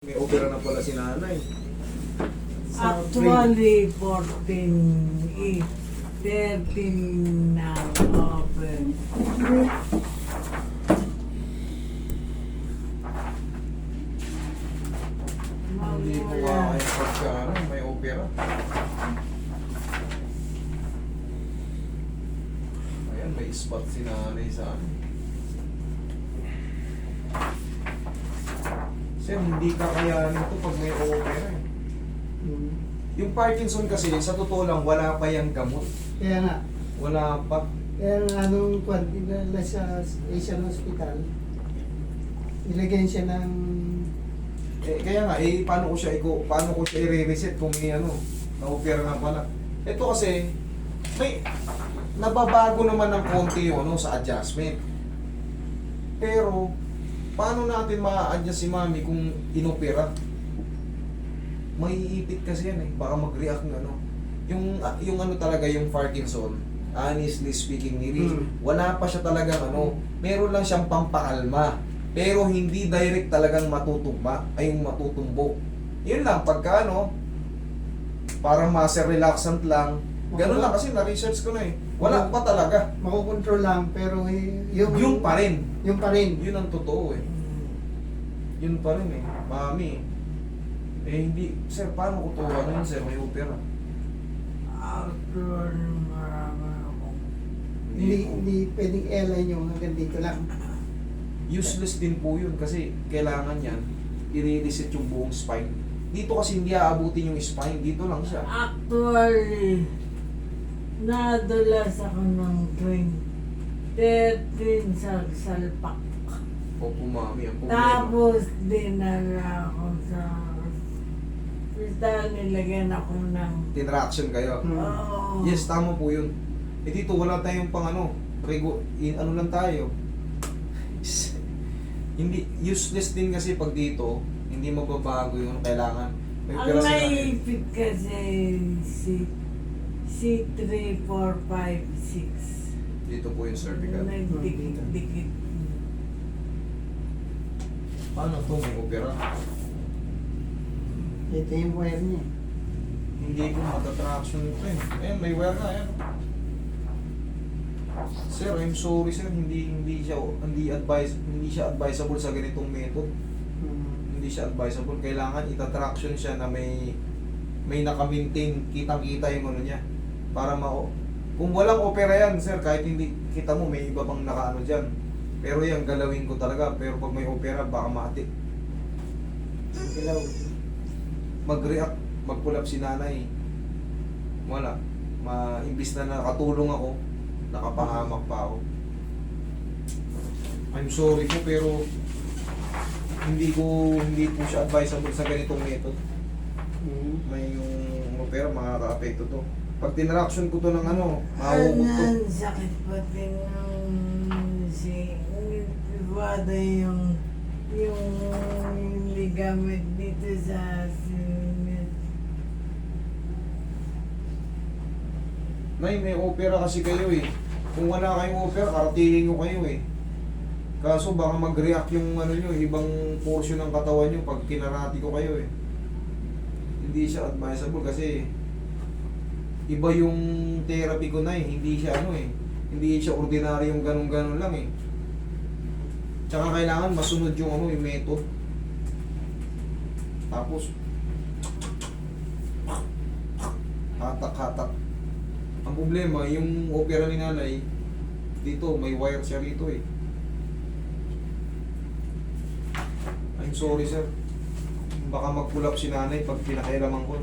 May opera na pala si nanay. Actually, 14, 13 na open. Hindi ko kaya pagka may opera. Ayan, may spot si nanay sa ano. Sir, hindi kakayanin to pag may opera eh. Yung Parkinson kasi, sa totoo lang, wala pa yung gamot. Kaya nga, Wala pa. kaya nga nung dinala sa Asian Hospital, nilagyan siya ng Kaya nga, paano ko siya i-reset kung may ano, na-opera na pala. Ito kasi, may nababago naman ng konti yung ano, sa adjustment. Pero, paano natin ma-adjust si mami kung inopera? May ipit kasi yan eh, baka mag-react ng ano. Yung ano talaga, yung Parkinson, honestly speaking, wala pa siya talagang ano, meron lang siyang pampakalma. Pero hindi direct talagang matutumba, ay yung matutumbo. Yun lang, pagka ano, parang muscle relaxant lang. Ganun lang kasi na-research ko na eh. Wala pa talaga. makukontrol lang, pero Yung pa rin. Yung pa rin. Yun ang totoo eh. Yun pa rin eh. Mami. Hindi. Sir, paano ko to? Ano yun sir? May opera. Actually, marami akong Hindi pwedeng airline yung hanggang dito lang. Useless din po yun kasi kailangan yan i-reset yung buong spine. Dito kasi hindi aabutin yung spine. Dito lang siya. Actually, nadulas ako ng 13 sa salpak. Opo mami. Ang problema. Tapos dinala ako sa hospital, nilagyan ako ng Tinraction kayo. oh, Yes, tama po yun. Eh dito wala tayong pang ano. Ano lang tayo. Hindi, useless din kasi pag dito, hindi mababago yung kailangan. May ang opera si nanay. naipit kasi C3, 4, 5, 6. Dito po yung cervical. Nagdikit-dikit. Paano to may opera? Ito yung wire niya. Hindi ko matatraction ito eh. Ayan, may wear na. Ayan. Sir, I'm sorry sir, hindi siya advisable sa ganitong method. Hindi siya advisable. Kailangan itatraction siya na may naka-maintain, kitang-kita yung ano niya. Para kung walang opera yan, sir, kahit hindi kita mo, may iba pang nakaano dyan. Pero yan, galawin ko talaga. Pero pag may opera, baka matik. Ilaw. Mag-react, mag-pull up si nanay. Wala. Imbis na nakatulong ako, nakapahamak pa ako. I'm sorry po, pero hindi po siya advisable sa ganitong method. May yung opera, makaka-apekto to. Pag tinraction ko to ng ano, mahuhugog to. Ang sakit pati nung wada yung ligament dito sa sinit. May opera kasi kayo eh. Kung wala kayong opera, karatingin ko kayo eh. Kaso baka mag-react yung ano nyo, ibang portion ng katawan nyo pag kinarati ko kayo eh. Hindi siya advisable kasi iba yung therapy ko na eh. Hindi siya ano eh. Hindi siya ordinary yung ganun-ganun lang eh. Tsaka kailangan masunod yung ano, yung method. Tapos hatak-hatak. Ang problema, yung opera ni nanay, dito, may wire siya rito eh. I'm sorry sir. Baka mag-pull up si nanay pag pinakailaman ko.